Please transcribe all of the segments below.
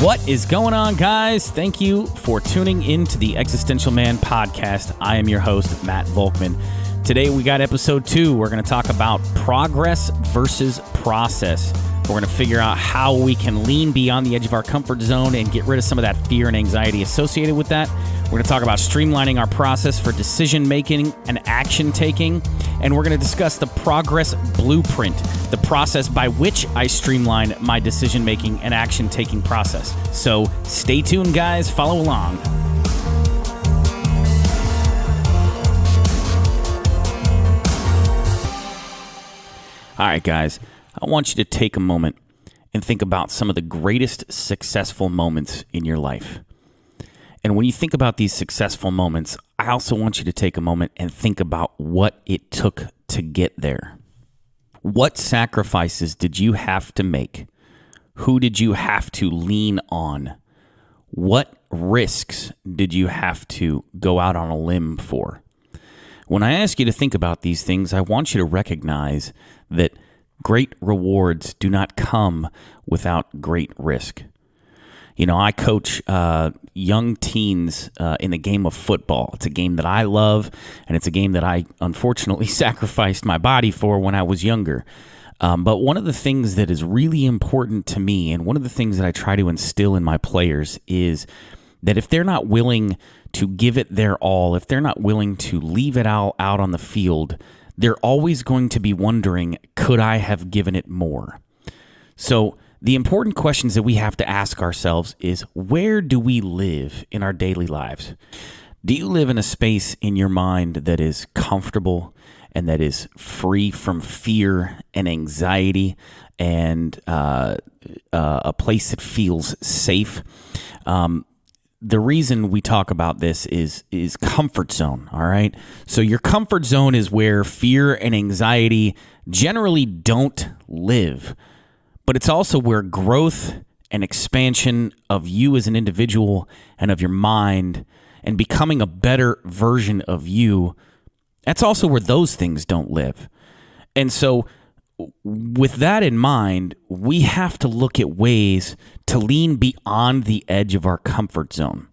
What is going on, guys? Thank you for tuning into the Existential Man podcast. I am your host, Matt Volkman. Today we got episode 2. We're going to talk about progress versus process. We're going to figure out how we can lean beyond the edge of our comfort zone and get rid of some of that fear and anxiety associated with that. We're going to talk about streamlining our process for decision making and action taking. And we're going to discuss the progress blueprint, the process by which I streamline my decision making and action taking process. So stay tuned, guys. Follow along. All right, guys. I want you to take a moment and think about some of the greatest successful moments in your life. And when you think about these successful moments, I also want you to take a moment and think about what it took to get there. What sacrifices did you have to make? Who did you have to lean on? What risks did you have to go out on a limb for? When I ask you to think about these things, I want you to recognize that great rewards do not come without great risk. You know, I coach young teens in the game of football. It's a game that I love, and it's a game that I unfortunately sacrificed my body for when I was younger. But one of the things that is really important to me, and one of the things that I try to instill in my players, is that if they're not willing to give it their all, if they're not willing to leave it all out on the field, they're always going to be wondering, could I have given it more? So the important questions that we have to ask ourselves is, where do we live in our daily lives? Do you live in a space in your mind that is comfortable and that is free from fear and anxiety and a place that feels safe? The reason we talk about this is comfort zone, all right? So your comfort zone is where fear and anxiety generally don't live, but it's also where growth and expansion of you as an individual and of your mind and becoming a better version of you, that's also where those things don't live. And so with that in mind, we have to look at ways to lean beyond the edge of our comfort zone,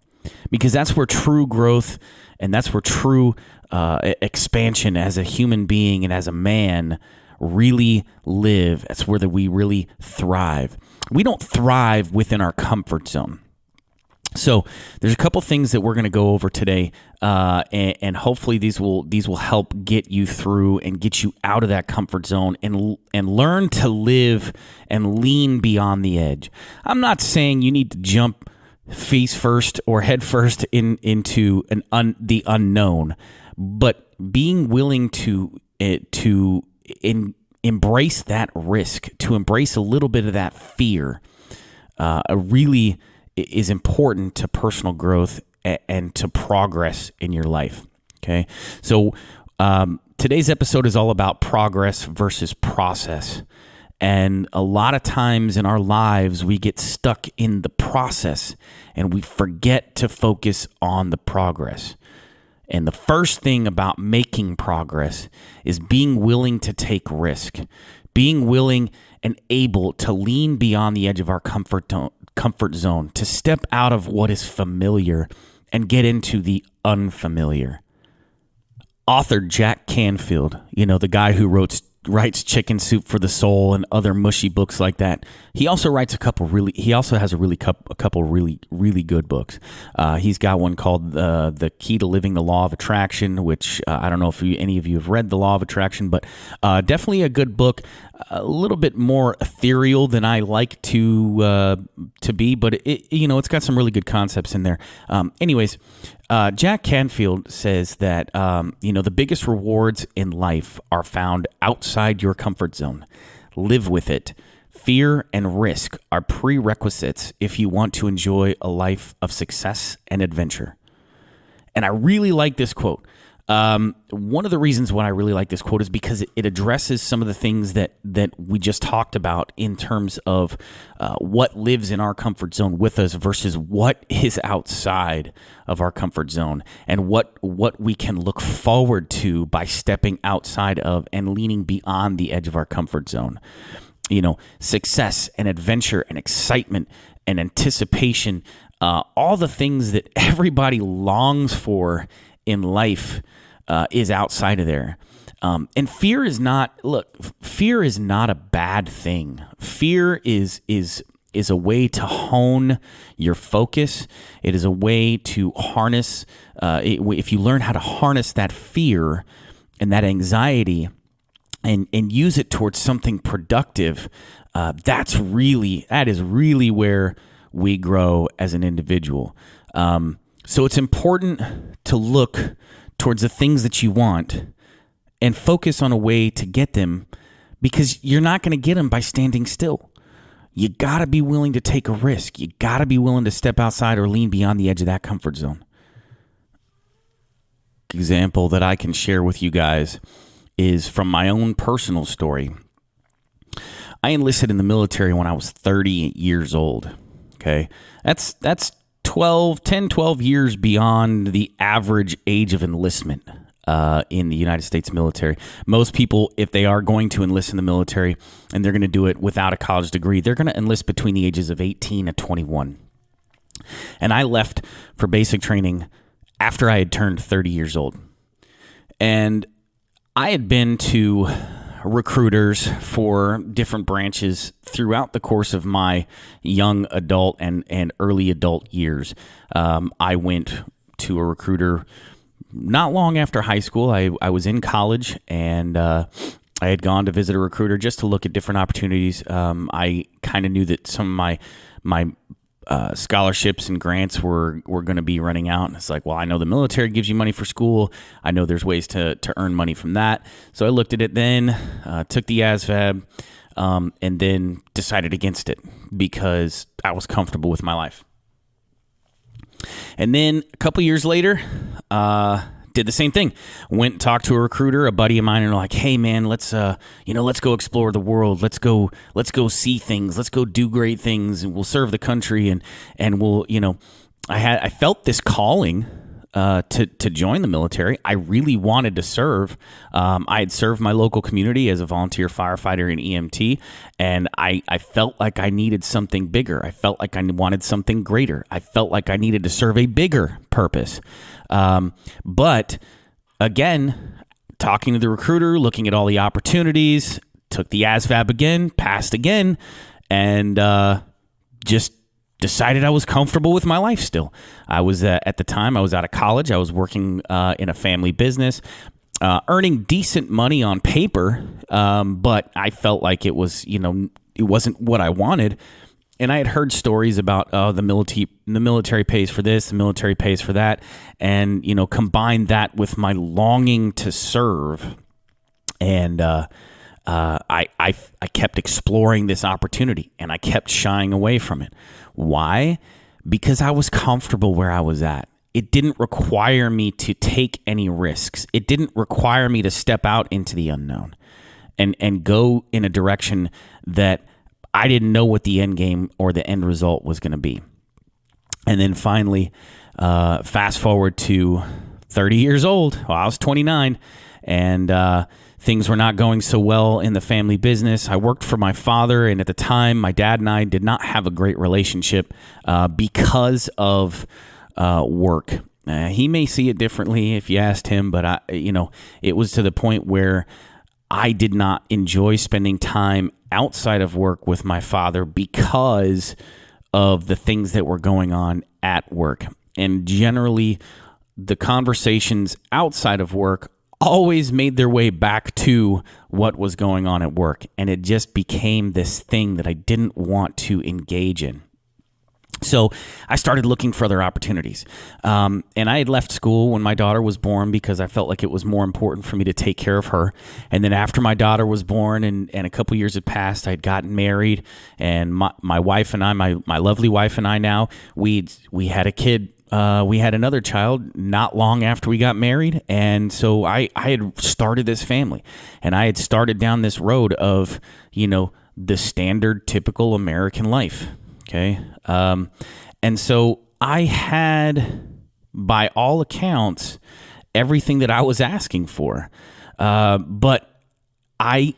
because that's where true growth and that's where true expansion as a human being and as a man really live. That's where we really thrive. We don't thrive within our comfort zone. So there's a couple things that we're going to go over today, and hopefully these will help get you through and get you out of that comfort zone and learn to live and lean beyond the edge. I'm not saying you need to jump face first or head first into the unknown, but being willing to embrace that risk, to embrace a little bit of that fear, really is important to personal growth and to progress in your life. Okay, so today's episode is all about progress versus process. And a lot of times in our lives, we get stuck in the process and we forget to focus on the progress. And the first thing about making progress is being willing to take risk, being willing and able to lean beyond the edge of our comfort zone, to step out of what is familiar and get into the unfamiliar. Author Jack Canfield, the guy who writes Chicken Soup for the Soul and other mushy books like that. He also writes a couple really good books. He's got one called The Key to Living the Law of Attraction, which I don't know if any of you have read The Law of Attraction, but definitely a good book. A little bit more ethereal than I like to be, but it's got some really good concepts in there. Anyways, Jack Canfield says that the biggest rewards in life are found outside your comfort zone. Live with it. Fear and risk are prerequisites if you want to enjoy a life of success and adventure. And I really like this quote. One of the reasons why I really like this quote is because it addresses some of the things that we just talked about in terms of what lives in our comfort zone with us versus what is outside of our comfort zone, and what we can look forward to by stepping outside of and leaning beyond the edge of our comfort zone. Success and adventure and excitement and anticipation, all the things that everybody longs for in life is outside of there. And fear is not a bad thing. Fear is a way to hone your focus. It is a way to harness, if you learn how to harness that fear and that anxiety and use it towards something productive, that is really where we grow as an individual. So it's important to look towards the things that you want and focus on a way to get them, because you're not going to get them by standing still. You got to be willing to take a risk. You got to be willing to step outside or lean beyond the edge of that comfort zone. Example that I can share with you guys is from my own personal story. I enlisted in the military when I was 30 years old. Okay. That's 12 years beyond the average age of enlistment in the United States military. Most people, if they are going to enlist in the military and they're going to do it without a college degree, they're going to enlist between the ages of 18 and 21. And I left for basic training after I had turned 30 years old. And I had been to recruiters for different branches throughout the course of my young adult and early adult years. I went to a recruiter not long after high school. I was in college, and I had gone to visit a recruiter just to look at different opportunities. I kind of knew that some of my scholarships and grants were going to be running out. And it's like, well, I know the military gives you money for school. I know there's ways to earn money from that. So I looked at it then, took the ASVAB, and then decided against it because I was comfortable with my life. And then a couple years later, did the same thing. Went and talked to a recruiter, a buddy of mine, and like, hey man, let's go explore the world. Let's go see things. Let's go do great things, and we'll serve the country. And we'll, I felt this calling to join the military. I really wanted to serve. I had served my local community as a volunteer firefighter and EMT, and I felt like I needed something bigger. I felt like I wanted something greater. I felt like I needed to serve a bigger purpose. But again, talking to the recruiter, looking at all the opportunities, took the ASVAB again, passed again, and just decided I was comfortable with my life still. I was, at the time, I was out of college. I was working in a family business, earning decent money on paper, but I felt like it was, it wasn't what I wanted. And I had heard stories about the military pays for this, the military pays for that, and combine that with my longing to serve, and I kept exploring this opportunity, and I kept shying away from it. Why? Because I was comfortable where I was at. It didn't require me to take any risks. It didn't require me to step out into the unknown and go in a direction that I didn't know what the end game or the end result was going to be. And then finally, fast forward to 30 years old. Well, I was 29, and things were not going so well in the family business. I worked for my father, and at the time, my dad and I did not have a great relationship because of work. He may see it differently if you asked him, but it was to the point where I did not enjoy spending time outside of work with my father because of the things that were going on at work. And generally, the conversations outside of work always made their way back to what was going on at work. And it just became this thing that I didn't want to engage in. So I started looking for other opportunities. And I had left school when my daughter was born because I felt like it was more important for me to take care of her. And then after my daughter was born and a couple years had passed, I'd gotten married. And my wife and I, my lovely wife and I now, we had a kid. We had another child not long after we got married. And so I had started this family. And I had started down this road of, the standard, typical American life. Okay. And so I had, by all accounts, everything that I was asking for. But I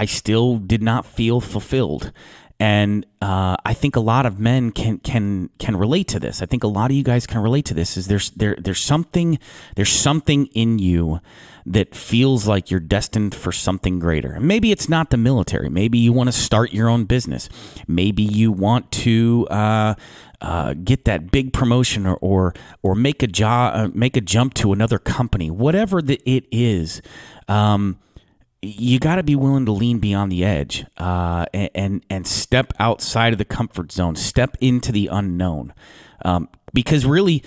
still did not feel fulfilled. And I think a lot of men can relate to this. I think a lot of you guys can relate to this. Is there's something in you that feels like you're destined for something greater. Maybe it's not the military. Maybe you want to start your own business. Maybe you want to get that big promotion or make a jump to another company. Whatever it is. You got to be willing to lean beyond the edge and step outside of the comfort zone, step into the unknown. Because really,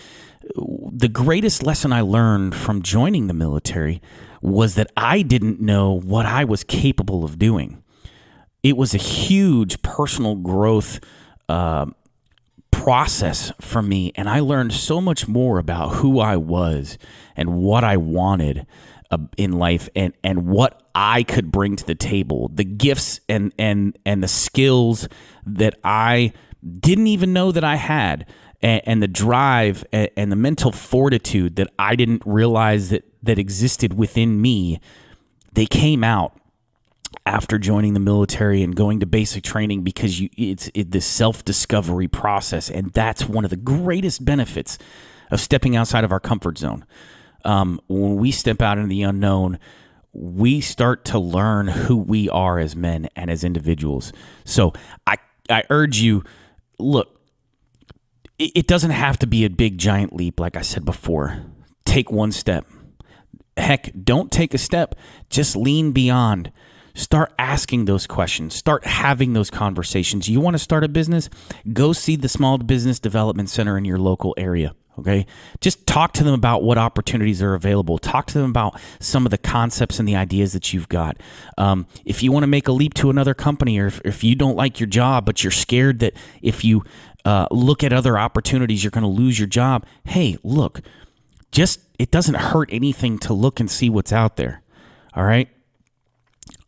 the greatest lesson I learned from joining the military was that I didn't know what I was capable of doing. It was a huge personal growth process for me, and I learned so much more about who I was and what I wanted in life and what I could bring to the table, the gifts and the skills that I didn't even know that I had, and the drive and the mental fortitude that I didn't realize that existed within me. They came out after joining the military and going to basic training, because it's the self-discovery process, and that's one of the greatest benefits of stepping outside of our comfort zone. When we step out into the unknown, we start to learn who we are as men and as individuals. So I urge you, look, it doesn't have to be a big giant leap. Like I said before, take one step. Heck, don't take a step. Just lean beyond. Start asking those questions. Start having those conversations. You want to start a business? Go see the Small Business Development Center in your local area. Okay, just talk to them about what opportunities are available. Talk to them about some of the concepts and the ideas that you've got. If you want to make a leap to another company, or if you don't like your job, but you're scared that if you look at other opportunities, you're going to lose your job. Hey, look, it doesn't hurt anything to look and see what's out there. All right.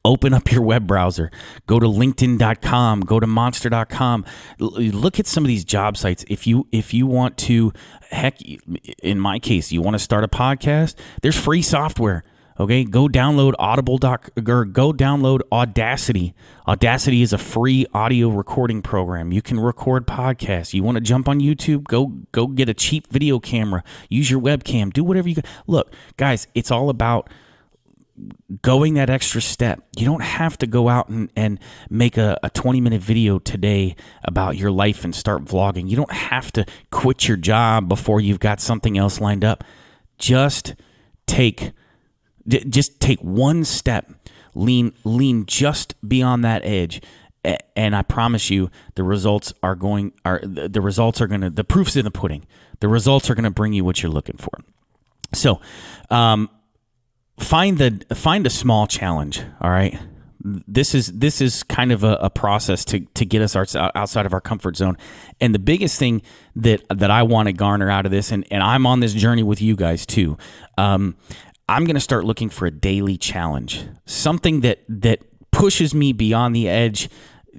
Open up your web browser, go to linkedin.com, go to monster.com, look at some of these job sites. If you want to, heck, in my case, you want to start a podcast, there's free software. Okay, go download go download Audacity. Audacity is a free audio recording program. You can record podcasts. You want to jump on YouTube? Go get a cheap video camera. Use your webcam. Do whatever you can. Look, guys, it's all about going that extra step. You don't have to go out and make a 20-minute video today about your life and start vlogging. You don't have to quit your job before you've got something else lined up. Just take one step. Lean just beyond that edge. And I promise you, the proof's in the pudding. The results are going to bring you what you're looking for. So, find a small challenge. All right. This is kind of a process to get us outside of our comfort zone. And the biggest thing that I want to garner out of this, and I'm on this journey with you guys too. I'm going to start looking for a daily challenge, something that pushes me beyond the edge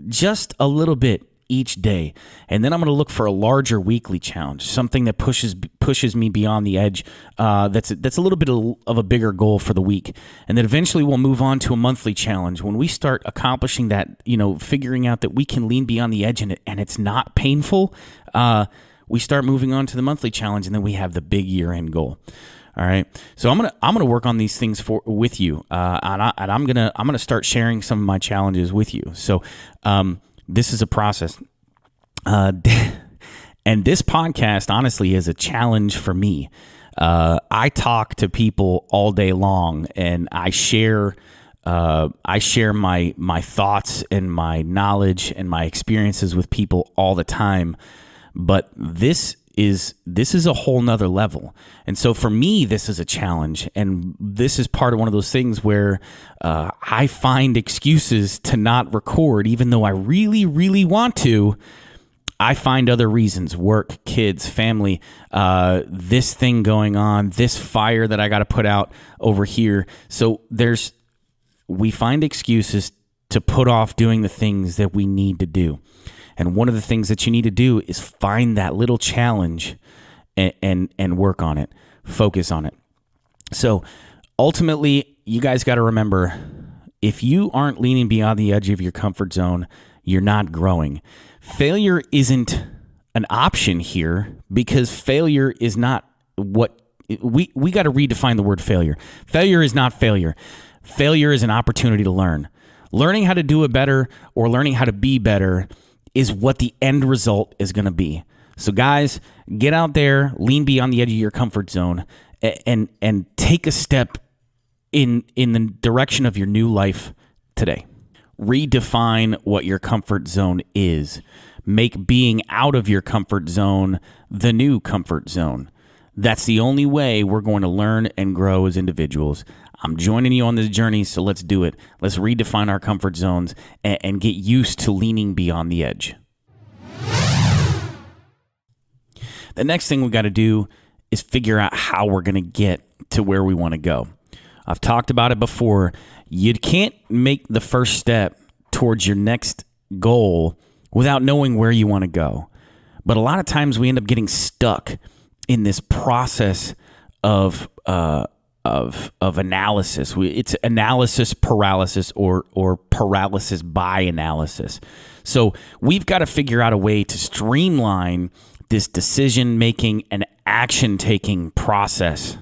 just a little bit each day. And then I'm going to look for a larger weekly challenge, something that pushes me beyond the edge. That's a little bit of a bigger goal for the week. And then eventually we'll move on to a monthly challenge. When we start accomplishing that, figuring out that we can lean beyond the edge and it's not painful, we start moving on to the monthly challenge, and then we have the big year-end goal. All right, so I'm gonna work on these things with you, and I'm gonna start sharing some of my challenges with you. So this is a process, and this podcast honestly is a challenge for me. I talk to people all day long, and I share my thoughts and my knowledge and my experiences with people all the time. But this is a whole nother level. And so for me, this is a challenge. And this is part of one of those things where I find excuses to not record, even though I really, really want to. I find other reasons: work, kids, family, this thing going on, this fire that I got to put out over here. So we find excuses to put off doing the things that we need to do. And one of the things that you need to do is find that little challenge and work on it, focus on it. So ultimately, you guys got to remember, if you aren't leaning beyond the edge of your comfort zone, you're not growing. Failure isn't an option here because failure is not what we got to redefine the word failure. Failure is not failure. Failure is an opportunity to learn. Learning how to do it better or learning how to be better is what the end result is going to be. So guys, get out there, lean beyond the edge of your comfort zone, and take a step in the direction of your new life today. Redefine what your comfort zone is. Make being out of your comfort zone the new comfort zone. That's the only way we're going to learn and grow as individuals. I'm joining you on this journey, so let's do it. Let's redefine our comfort zones and get used to leaning beyond the edge. The next thing we got to do is figure out how we're going to get to where we want to go. I've talked about it before. You can't make the first step towards your next goal without knowing where you want to go. But a lot of times we end up getting stuck in this process of analysis. It's analysis paralysis or paralysis by analysis. So we've got to figure out a way to streamline this decision-making and action-taking process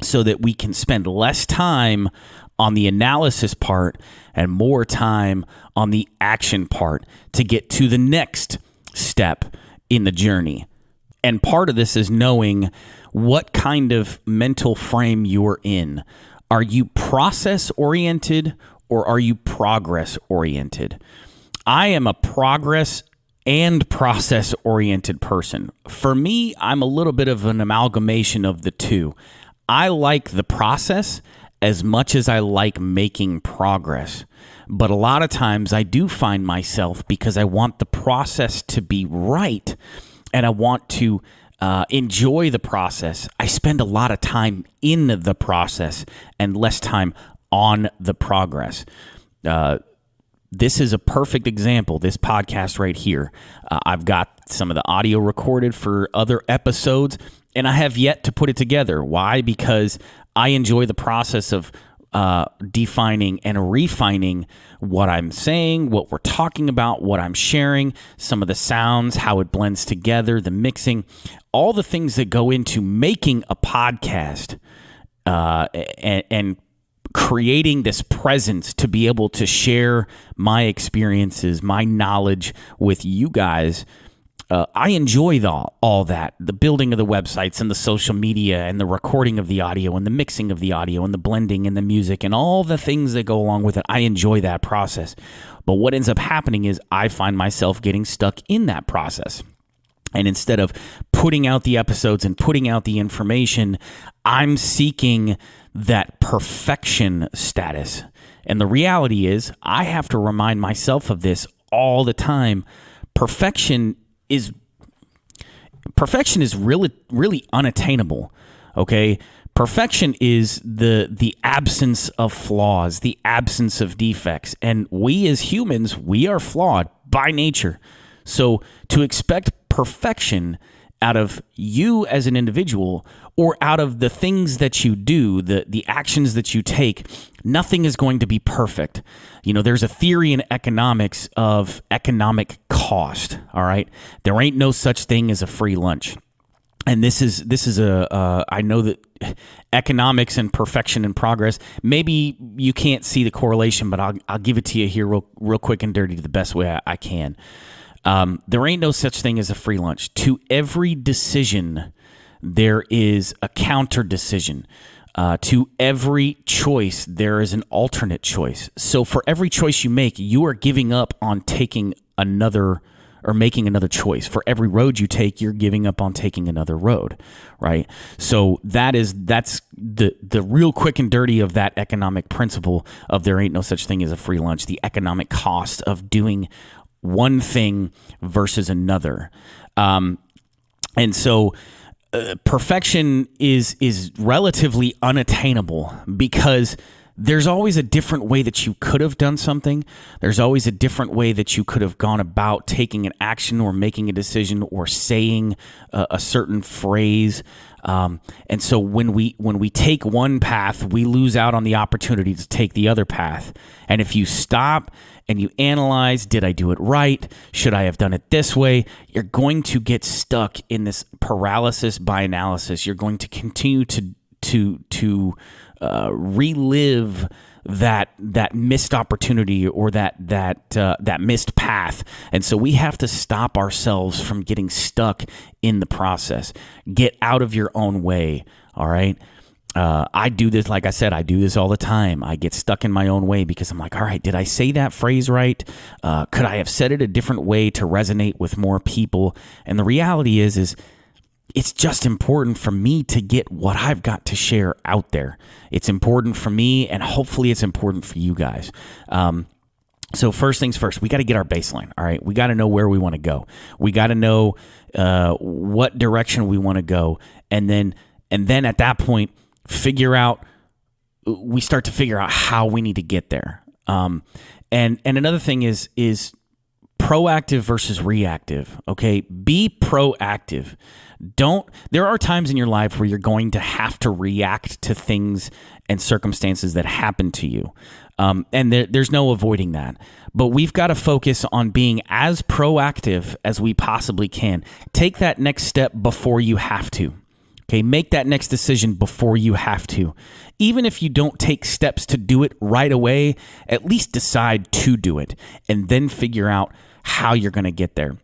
so that we can spend less time on the analysis part and more time on the action part to get to the next step in the journey. And part of this is knowing what kind of mental frame you're in. Are you process-oriented or are you progress-oriented? I am a progress and process-oriented person. For me, I'm a little bit of an amalgamation of the two. I like the process as much as I like making progress. But a lot of times I do find myself, because I want the process to be right and I want to enjoy the process, I spend a lot of time in the process and less time on the progress. This is a perfect example, this podcast right here. I've got some of the audio recorded for other episodes, and I have yet to put it together. Why? Because I enjoy the process of defining and refining what I'm saying, what we're talking about, what I'm sharing, some of the sounds, how it blends together, the mixing, all the things that go into making a podcast and creating this presence to be able to share my experiences, my knowledge with you guys. I enjoy all that, the building of the websites and the social media and the recording of the audio and the mixing of the audio and the blending and the music and all the things that go along with it. I enjoy that process. But what ends up happening is I find myself getting stuck in that process. And instead of putting out the episodes and putting out the information, I'm seeking that perfection status. And the reality is I have to remind myself of this all the time. Perfection is really unattainable. Okay, perfection is the absence of flaws, the absence of defects, and we as humans, we are flawed by nature. So to expect perfection out of you as an individual or out of the things that you do, the actions that you take, nothing is going to be perfect. You know, there's a theory in economics of economic cost, all right? There ain't no such thing as a free lunch. And this is I know that economics and perfection and progress, maybe you can't see the correlation, but I'll give it to you here real quick and dirty the best way I can. There ain't no such thing as a free lunch. To every decision, there is a counter decision. To every choice, there is an alternate choice. So for every choice you make, you are giving up on taking another or making another choice. For every road you take, you're giving up on taking another road, right? So that's the real quick and dirty of that economic principle of there ain't no such thing as a free lunch, the economic cost of doing one thing versus another. And so perfection is relatively unattainable because there's always a different way that you could have done something. There's always a different way that you could have gone about taking an action or making a decision or saying a certain phrase. And so when we take one path, we lose out on the opportunity to take the other path. And if you stop and you analyze, did I do it right? Should I have done it this way? You're going to get stuck in this paralysis by analysis. You're going to continue to relive that missed opportunity or that missed path. And so we have to stop ourselves from getting stuck in the process. Get out of your own way. All right. I do this, like I said, I do this all the time. I get stuck in my own way because I'm like, all right, did I say that phrase right? Could I have said it a different way to resonate with more people? And the reality is it's just important for me to get what I've got to share out there. It's important for me, and hopefully it's important for you guys. So first things first, we got to get our baseline. All right, we got to know where we want to go. We got to know what direction we want to go, and then at that point, we start to figure out how we need to get there. And another thing is proactive versus reactive. Okay, be proactive. There are times in your life where you're going to have to react to things and circumstances that happen to you. And there's no avoiding that. But we've got to focus on being as proactive as we possibly can. Take that next step before you have to. Okay, make that next decision before you have to. Even if you don't take steps to do it right away, at least decide to do it and then figure out how you're going to get there.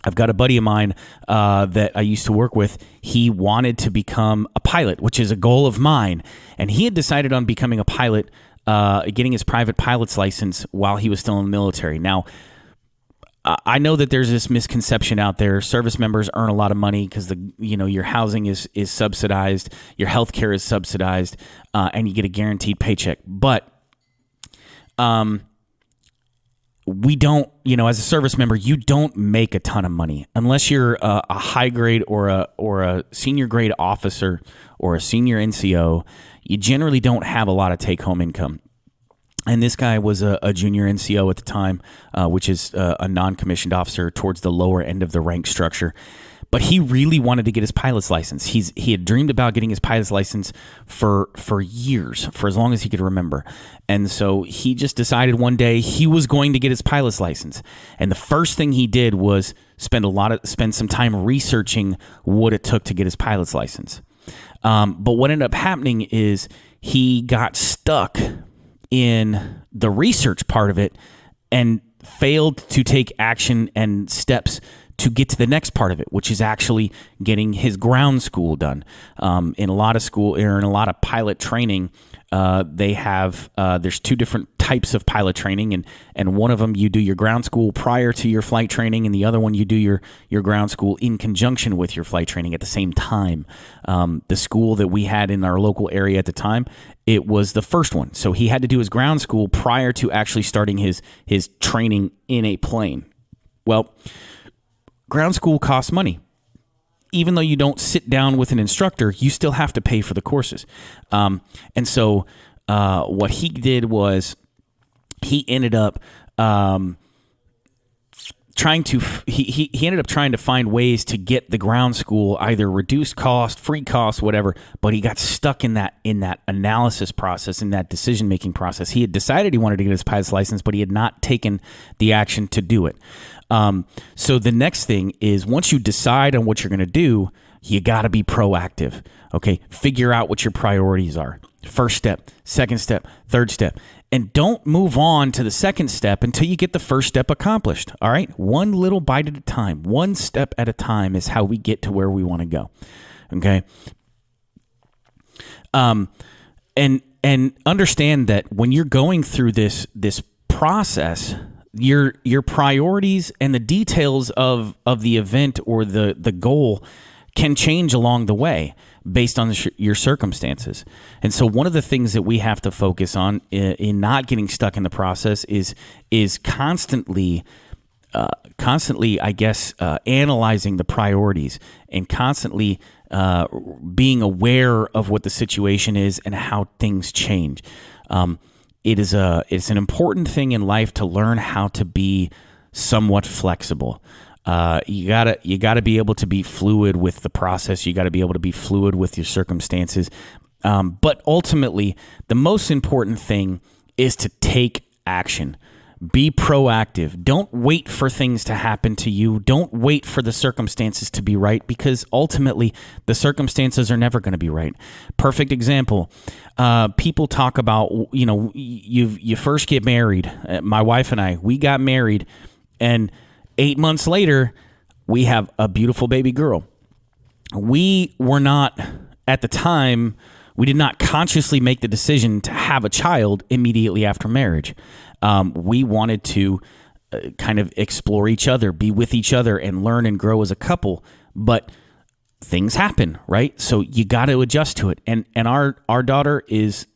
I've got a buddy of mine that I used to work with. He wanted to become a pilot, which is a goal of mine. And he had decided on becoming a pilot, getting his private pilot's license while he was still in the military. Now, I know that there's this misconception out there. Service members earn a lot of money because your housing is subsidized, your health care is subsidized, and you get a guaranteed paycheck. But we don't, as a service member, you don't make a ton of money unless you're a high grade or a senior grade officer or a senior NCO. You generally don't have a lot of take home income. And this guy was a junior NCO at the time, which is a non-commissioned officer towards the lower end of the rank structure. But he really wanted to get his pilot's license. He had dreamed about getting his pilot's license for years, for as long as he could remember. And so he just decided one day he was going to get his pilot's license. And the first thing he did was spend some time researching what it took to get his pilot's license. But what ended up happening is he got stuck in the research part of it and failed to take action and steps to get to the next part of it, which is actually getting his ground school done. In a lot of pilot training, there's two different types of pilot training, and one of them you do your ground school prior to your flight training, and the other one you do your ground school in conjunction with your flight training at the same time. The school that we had in our local area at the time, it was the first one. So he had to do his ground school prior to actually starting his training in a plane. Well, ground school costs money. Even though you don't sit down with an instructor, you still have to pay for the courses. And so what he did was he ended up trying to find ways to get the ground school either reduced cost, free cost, whatever. But he got stuck in that analysis process, in that decision making process. He had decided he wanted to get his pilot's license, but he had not taken the action to do it. So the next thing is, once you decide on what you're going to do, you got to be proactive. Okay, figure out what your priorities are. First step, second step, third step. And don't move on to the second step until you get the first step accomplished. All right? One little bite at a time. One step at a time is how we get to where we want to go. Okay? And understand that when you're going through this process, your priorities and the details of the event or the goal can change along the way based on your circumstances. And so one of the things that we have to focus on in not getting stuck in the process is constantly, I guess, analyzing the priorities and constantly being aware of what the situation is and how things change. It's an important thing in life to learn how to be somewhat flexible. You gotta be able to be fluid with the process. You got to be able to be fluid with your circumstances. But ultimately, the most important thing is to take action. Be proactive. Don't wait for things to happen to you. Don't wait for the circumstances to be right, because ultimately the circumstances are never going to be right. Perfect example. People talk about, you first get married. My wife and we got married, and 8 months later, we have a beautiful baby girl. We were not, at the time, we did not consciously make the decision to have a child immediately after marriage. We wanted to kind of explore each other, be with each other, and learn and grow as a couple. But things happen, right? So you got to adjust to it. And our daughter is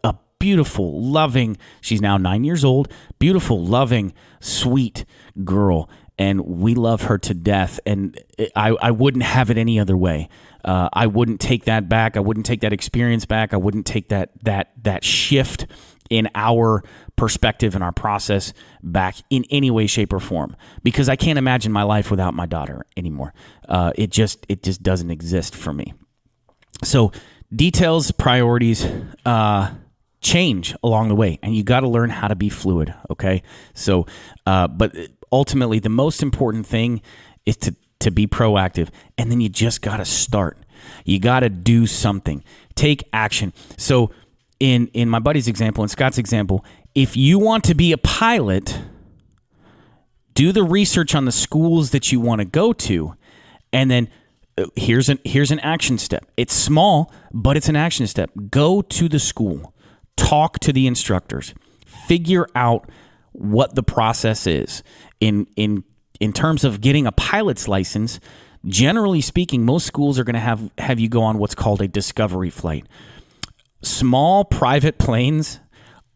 a beautiful, loving, she's now 9 years old, beautiful, loving, sweet girl. And we love her to death. And I wouldn't have it any other way. I wouldn't take that back. I wouldn't take that experience back. I wouldn't take that shift in our perspective and our process back in any way, shape, or form, because I can't imagine my life without my daughter anymore. It just doesn't exist for me. So details, priorities, change along the way, and you got to learn how to be fluid. Okay. So, but ultimately the most important thing is to be proactive, and then you just got to start. You got to do something, take action. So in my buddy's example, in Scott's example, if you want to be a pilot, do the research on the schools that you want to go to, and then here's an action step. It's small, but it's an action step. Go to the school, talk to the instructors, figure out what the process is. In terms of getting a pilot's license, generally speaking, most schools are going to have you go on what's called a discovery flight. Small private planes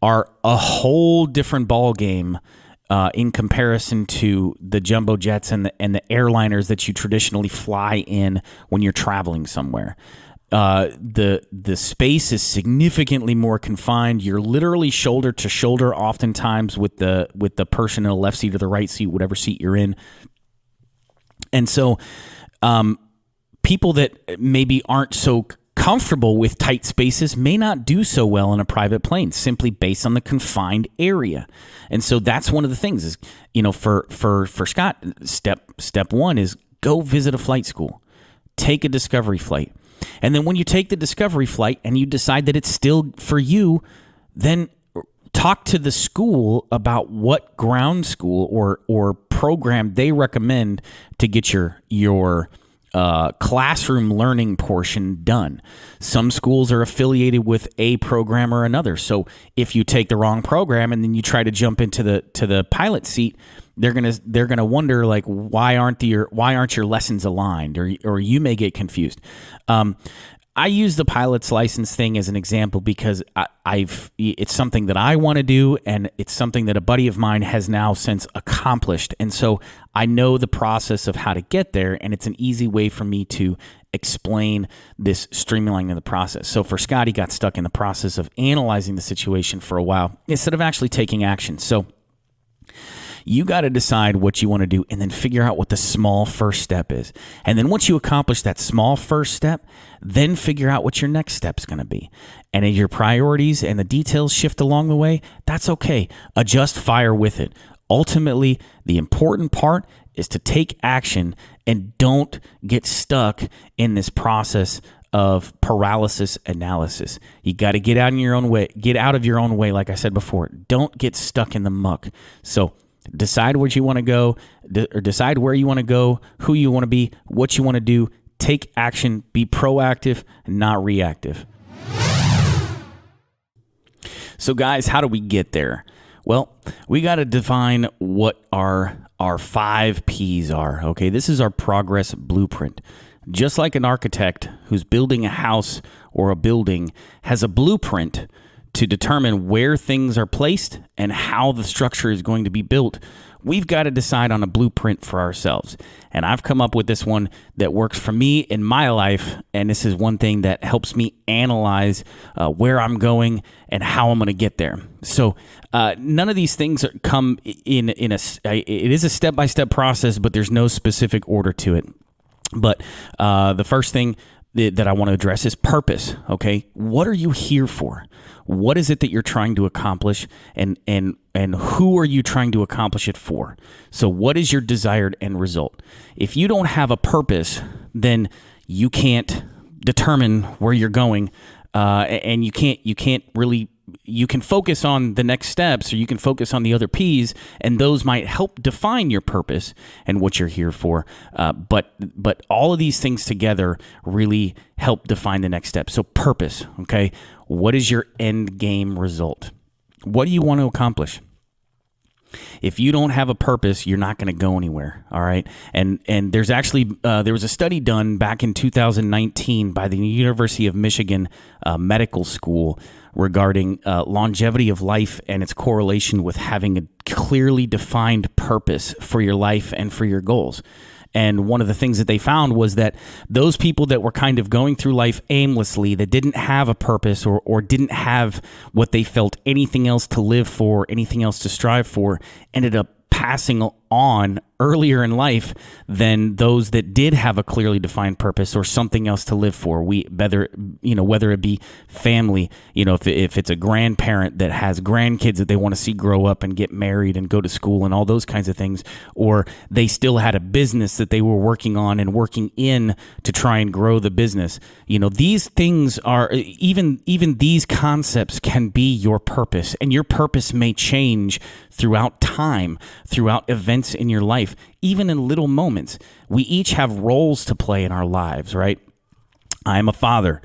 are a whole different ball game in comparison to the jumbo jets and the airliners that you traditionally fly in when you're traveling somewhere. The space is significantly more confined. You're literally shoulder to shoulder, oftentimes with the person in the left seat or the right seat, whatever seat you're in. And so, people that maybe aren't so comfortable with tight spaces may not do so well in a private plane, simply based on the confined area. And so that's one of the things is, for Scott, step one is go visit a flight school, take a discovery flight. And then when you take the discovery flight and you decide that it's still for you, then talk to the school about what ground school or program they recommend to get your classroom learning portion done. Some schools are affiliated with a program or another. So if you take the wrong program and then you try to jump into the pilot seat, they're gonna wonder, like, why aren't your lessons aligned, or you may get confused. I use the pilot's license thing as an example because it's something that I want to do, and it's something that a buddy of mine has now since accomplished. And so I know the process of how to get there, and it's an easy way for me to explain this streamlining of the process. So for Scott, he got stuck in the process of analyzing the situation for a while instead of actually taking action. So you got to decide what you want to do and then figure out what the small first step is. And then once you accomplish that small first step, then figure out what your next step's going to be. And as your priorities and the details shift along the way, that's okay. Adjust fire with it. Ultimately, the important part is to take action and don't get stuck in this process of paralysis analysis. You got to get out of your own way. Like I said before, don't get stuck in the muck. So decide where you want to go, or decide where you want to go, who you want to be, what you want to do. Take action, be proactive, not reactive. So guys, how do we get there? Well, we got to define what our 5 Ps are. Okay, this is our progress blueprint. Just like an architect who's building a house or a building has a blueprint to determine where things are placed and how the structure is going to be built, we've got to decide on a blueprint for ourselves. And I've come up with this one that works for me in my life. And this is one thing that helps me analyze where I'm going and how I'm going to get there. So none of these things come in it is a step-by-step process, but there's no specific order to it. But the first thing that I want to address is purpose. Okay, what are you here for? What is it that you're trying to accomplish, and who are you trying to accomplish it for? So what is your desired end result? If you don't have a purpose, then you can't determine where you're going, and you can't really. You can focus on the next steps, or you can focus on the other P's, and those might help define your purpose and what you're here for. But all of these things together really help define the next step. So purpose, okay? What is your end game result? What do you want to accomplish? If you don't have a purpose, you're not going to go anywhere, all right? And there's actually, there was a study done back in 2019 by the University of Michigan Medical School regarding longevity of life and its correlation with having a clearly defined purpose for your life and for your goals. And one of the things that they found was that those people that were kind of going through life aimlessly, that didn't have a purpose or didn't have what they felt anything else to live for, anything else to strive for, ended up passing on earlier in life than those that did have a clearly defined purpose or something else to live for. Whether it be family, if it's a grandparent that has grandkids that they want to see grow up and get married and go to school and all those kinds of things, or they still had a business that they were working on and working in to try and grow the business. These things are, even these concepts can be your purpose, and your purpose may change throughout time, throughout events in your life, even in little moments. We each have roles to play in our lives, right? I'm a father.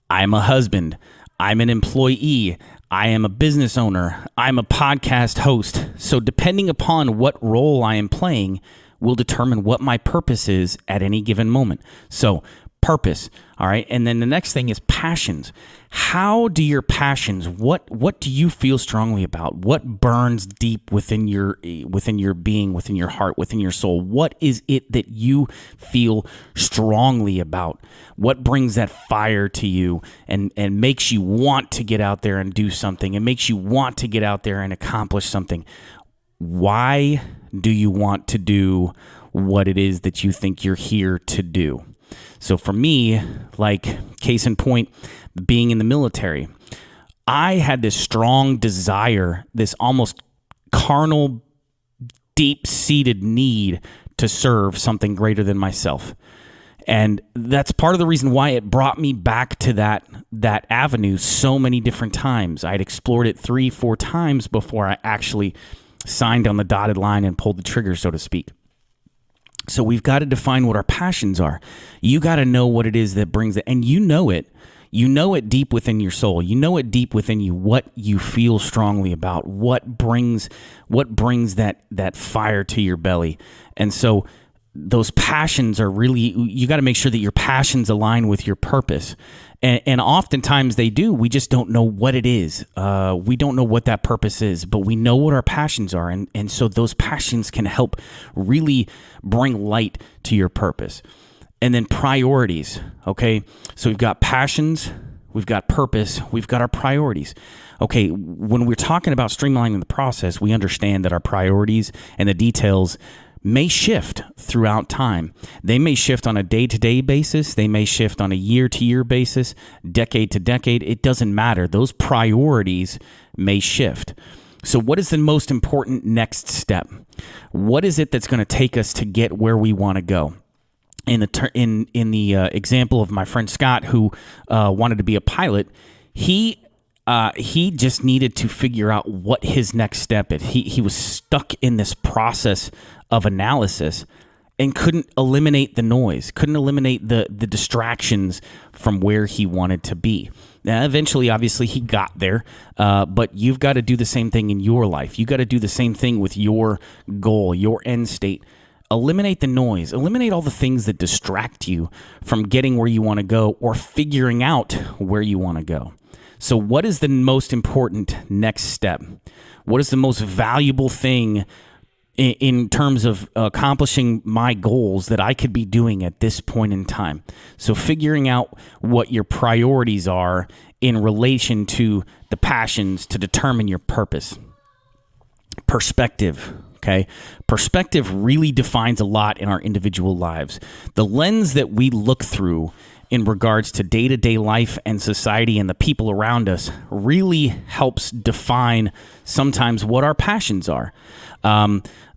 I'm a husband. I'm an employee. I am a business owner. I'm a podcast host. So depending upon what role I am playing will determine what my purpose is at any given moment. So purpose, all right? And then the next thing is passions. How do your passions, what do you feel strongly about? What burns deep within your being, within your heart, within your soul? What is it that you feel strongly about? What brings that fire to you and makes you want to get out there and do something, and makes you want to get out there and accomplish something? Why do you want to do what it is that you think you're here to do? So for me, like case in point, being in the military, I had this strong desire, this almost carnal, deep-seated need to serve something greater than myself. And that's part of the reason why it brought me back to that avenue so many different times. I'd explored it 3-4 times before I actually signed on the dotted line and pulled the trigger, so to speak. So we've got to define what our passions are. You got to know what it is that brings it, and you know it. You know it deep within your soul. You know it deep within you, what you feel strongly about, what brings that fire to your belly. And so those passions are really, you got to make sure that your passions align with your purpose. And oftentimes they do. We just don't know what it is. We don't know what that purpose is, but we know what our passions are. And so those passions can help really bring light to your purpose. And then priorities, okay? So we've got passions, we've got purpose, we've got our priorities. Okay, when we're talking about streamlining the process, we understand that our priorities and the details may shift throughout time. They may shift on a day-to-day basis. They may shift on a year-to-year basis, decade to decade. It doesn't matter. Those priorities may shift. So what is the most important next step? What is it that's going to take us to get where we want to go? In the example of my friend Scott, who wanted to be a pilot, he just needed to figure out what his next step is. He was stuck in this process of analysis and couldn't eliminate the noise, couldn't eliminate the distractions from where he wanted to be. Now, eventually, obviously, he got there, but you've got to do the same thing in your life. You got to do the same thing with your goal, your end state. Eliminate the noise. Eliminate all the things that distract you from getting where you want to go or figuring out where you want to go. So what is the most important next step? What is the most valuable thing in terms of accomplishing my goals that I could be doing at this point in time. So figuring out what your priorities are in relation to the passions to determine your purpose. Perspective. Okay. Perspective really defines a lot in our individual lives. The lens that we look through in regards to day-to-day life and society and the people around us really helps define sometimes what our passions are.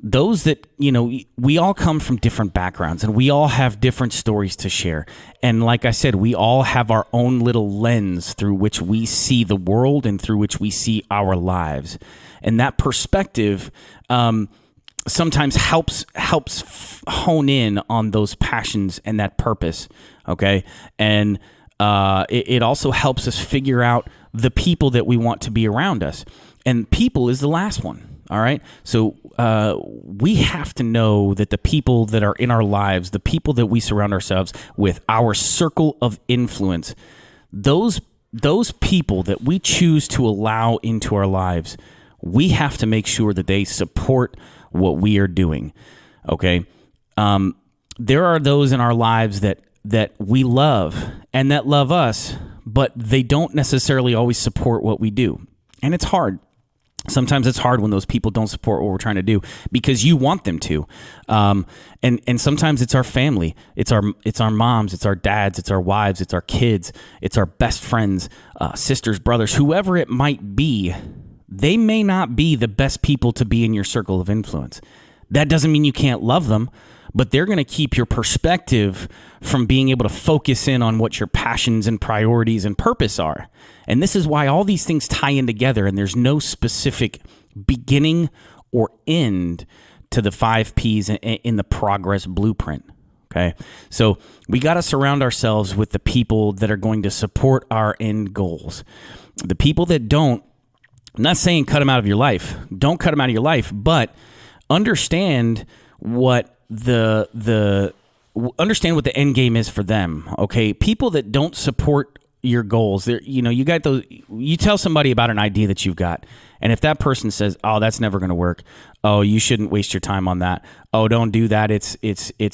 Those that, we all come from different backgrounds and we all have different stories to share. And like I said, we all have our own little lens through which we see the world and through which we see our lives. And that perspective sometimes helps hone in on those passions and that purpose, okay? And it also helps us figure out the people that we want to be around us. And people is the last one, all right? So we have to know that the people that are in our lives, the people that we surround ourselves with, our circle of influence, those people that we choose to allow into our lives, we have to make sure that they support what we are doing, okay? There are those in our lives that we love and that love us, but they don't necessarily always support what we do. And it's hard. Sometimes it's hard when those people don't support what we're trying to do because you want them to. And sometimes it's our family. It's our moms, it's our dads, it's our wives, it's our kids, it's our best friends, sisters, brothers, whoever it might be. They may not be the best people to be in your circle of influence. That doesn't mean you can't love them, but they're going to keep your perspective from being able to focus in on what your passions and priorities and purpose are. And this is why all these things tie in together, and there's no specific beginning or end to the 5 Ps in the progress blueprint. Okay, so we got to surround ourselves with the people that are going to support our end goals. The people that don't, I'm not saying cut them out of your life. Don't cut them out of your life, but understand what understand what the end game is for them. Okay, people that don't support your goals, you got those. You tell somebody about an idea that you've got, and if that person says, "Oh, that's never going to work," "Oh, you shouldn't waste your time on that," "Oh, don't do that. It's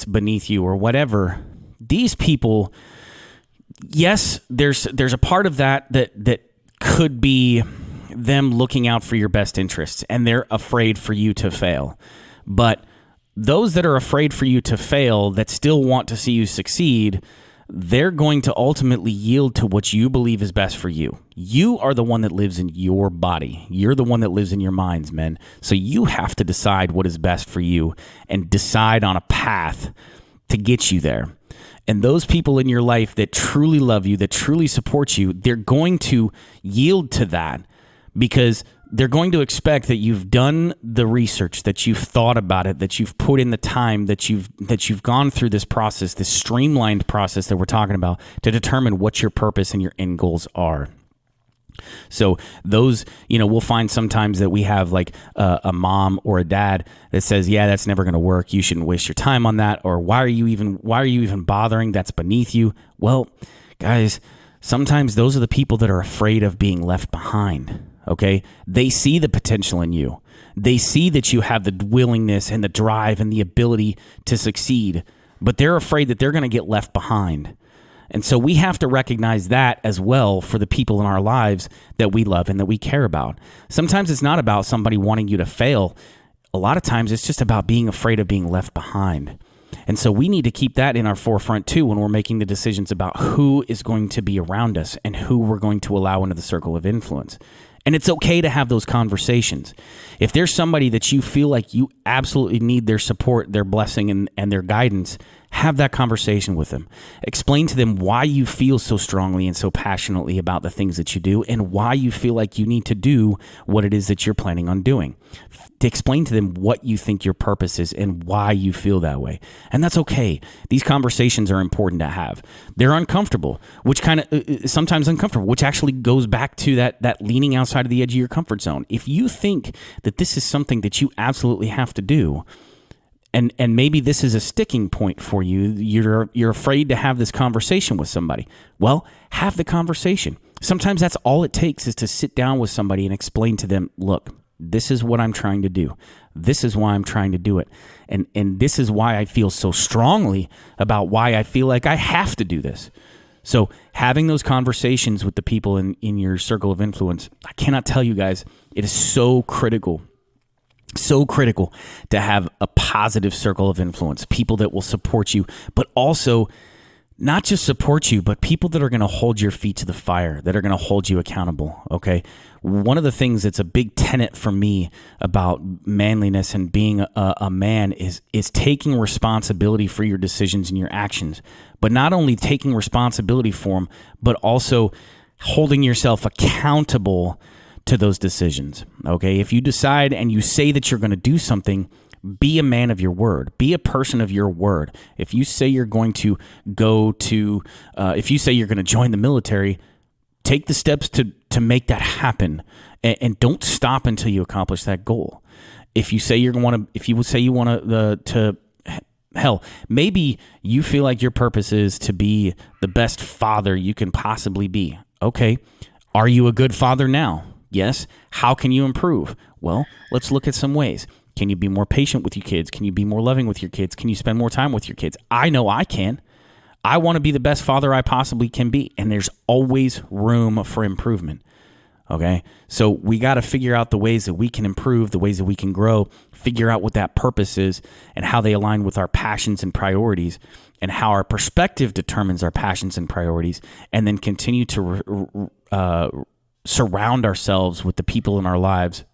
beneath you," or whatever. These people, yes, there's a part of that could be them looking out for your best interests, and they're afraid for you to fail. But those that are afraid for you to fail, that still want to see you succeed, they're going to ultimately yield to what you believe is best for you. You are the one that lives in your body. You're the one that lives in your minds, men. So you have to decide what is best for you and decide on a path to get you there. And those people in your life that truly love you, that truly support you, they're going to yield to that, because they're going to expect that you've done the research, that you've thought about it, that you've put in the time, that you've gone through this process, this streamlined process that we're talking about, to determine what your purpose and your end goals are. So those, we'll find sometimes that we have like a mom or a dad that says, "Yeah, that's never going to work. You shouldn't waste your time on that." Or why are you even bothering? That's beneath you. Well, guys, sometimes those are the people that are afraid of being left behind. Okay, they see the potential in you. They see that you have the willingness and the drive and the ability to succeed, but they're afraid that they're going to get left behind. And so we have to recognize that as well for the people in our lives that we love and that we care about. Sometimes it's not about somebody wanting you to fail. A lot of times it's just about being afraid of being left behind. And so we need to keep that in our forefront too when we're making the decisions about who is going to be around us and who we're going to allow into the circle of influence. And it's okay to have those conversations. If there's somebody that you feel like you absolutely need their support, their blessing, and their guidance, have that conversation with them. Explain to them why you feel so strongly and so passionately about the things that you do, and why you feel like you need to do what it is that you're planning on doing. To explain to them what you think your purpose is and why you feel that way. And that's okay. These conversations are important to have. They're uncomfortable, which kind of sometimes uncomfortable, which actually goes back to that leaning outside of the edge of your comfort zone. If you think that this is something that you absolutely have to do, and maybe this is a sticking point for you, you're afraid to have this conversation with somebody. Well, have the conversation. Sometimes that's all it takes, is to sit down with somebody and explain to them, "Look, this is what I'm trying to do. This is why I'm trying to do it. And this is why I feel so strongly about why I feel like I have to do this. So having those conversations with the people in your circle of influence, I cannot tell you guys, it is so critical to have a positive circle of influence, people that will support you, but also not just support you, but people that are going to hold your feet to the fire, that are going to hold you accountable, okay? One of the things that's a big tenet for me about manliness and being a man is taking responsibility for your decisions and your actions, but not only taking responsibility for them, but also holding yourself accountable to those decisions, okay? If you decide and you say that you're going to do something, be a man of your word. Be a person of your word. If you say you're going to if you say you're going to join the military, take the steps to make that happen, and don't stop until you accomplish that goal. If you say you want to, hell, maybe you feel like your purpose is to be the best father you can possibly be. Okay, are you a good father now? Yes. How can you improve? Well, let's look at some ways. Can you be more patient with your kids? Can you be more loving with your kids? Can you spend more time with your kids? I know I can. I want to be the best father I possibly can be, and there's always room for improvement, okay? So we got to figure out the ways that we can improve, the ways that we can grow, figure out what that purpose is and how they align with our passions and priorities, and how our perspective determines our passions and priorities, and then continue to surround ourselves with the people in our lives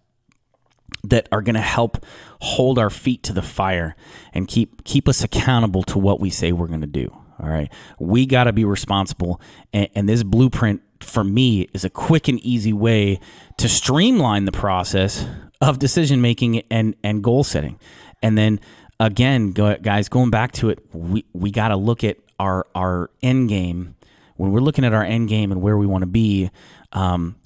that are going to help hold our feet to the fire and keep us accountable to what we say we're going to do. All right. We got to be responsible. And this blueprint for me is a quick and easy way to streamline the process of decision making and goal setting. And then again, guys, going back to it, we got to look at our end game. When we're looking at our end game and where we want to be,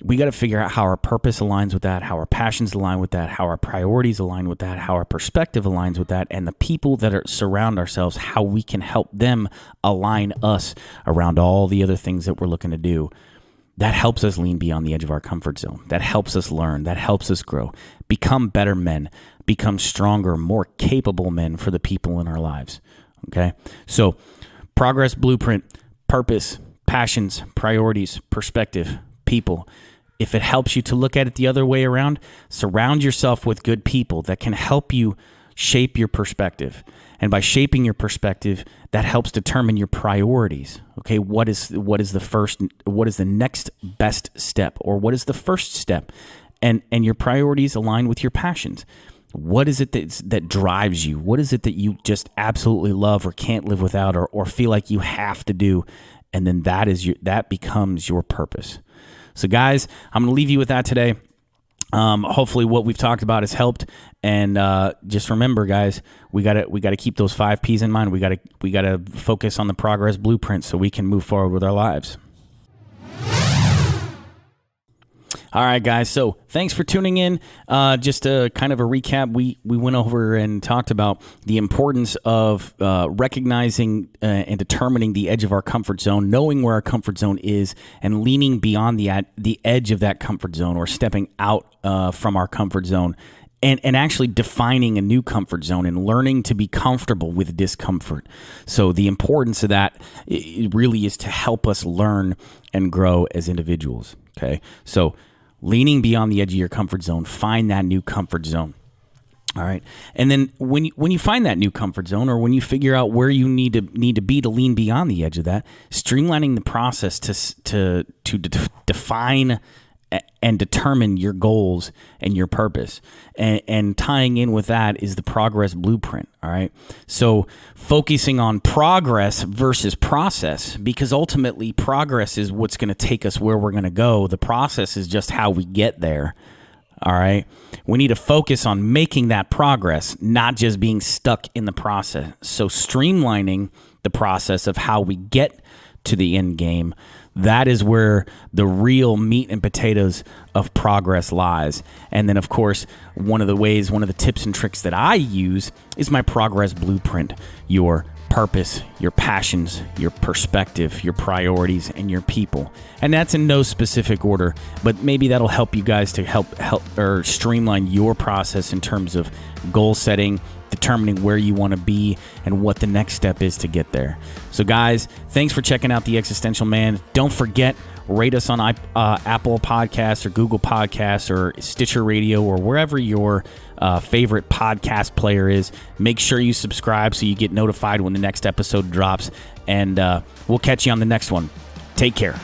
we got to figure out how our purpose aligns with that, how our passions align with that, how our priorities align with that, how our perspective aligns with that, and the people that surround ourselves, how we can help them align us around all the other things that we're looking to do. That helps us lean beyond the edge of our comfort zone. That helps us learn. That helps us grow. Become better men. Become stronger, more capable men for the people in our lives. Okay? So, progress blueprint, purpose, passions, priorities, perspective, people. If it helps you to look at it the other way around, surround yourself with good people that can help you shape your perspective. And by shaping your perspective, that helps determine your priorities. Okay, what is the next best step, or what is the first step? And your priorities align with your passions. What is it that drives you? What is it that you just absolutely love or can't live without, or feel like you have to do? And then that becomes your purpose. So guys, I'm going to leave you with that today. Hopefully what we've talked about has helped. And just remember, guys, we gotta keep those 5 P's in mind. We gotta focus on the progress blueprint so we can move forward with our lives. All right, guys. So thanks for tuning in. Just a kind of a recap. We went over and talked about the importance of recognizing and determining the edge of our comfort zone, knowing where our comfort zone is, and leaning beyond the edge of that comfort zone, or stepping out from our comfort zone, and actually defining a new comfort zone and learning to be comfortable with discomfort. So the importance of that, it really is to help us learn and grow as individuals. Okay, so leaning beyond the edge of your comfort zone, find that new comfort zone. All right, and then when you find that new comfort zone, or when you figure out where you need to be to lean beyond the edge of that, streamlining the process to define and determine your goals and your purpose, and tying in with that is the progress blueprint. All right, so focusing on progress versus process, because ultimately progress is what's going to take us where we're going to go. The process is just how we get there. All right, we need to focus on making that progress, not just being stuck in the process. So streamlining the process of how we get to the end game, that is where the real meat and potatoes of progress lies. And then, of course, one of the tips and tricks that I use is my progress blueprint, your purpose, your passions, your perspective, your priorities, and your people. And that's in no specific order, but maybe that'll help you guys to help or streamline your process in terms of goal setting, determining where you want to be, and what the next step is to get there. So guys, thanks for checking out The Existential Man. Don't forget, rate us on Apple Podcasts or Google Podcasts or Stitcher Radio or wherever your favorite podcast player is. Make sure you subscribe so you get notified when the next episode drops. And we'll catch you on the next one. Take care.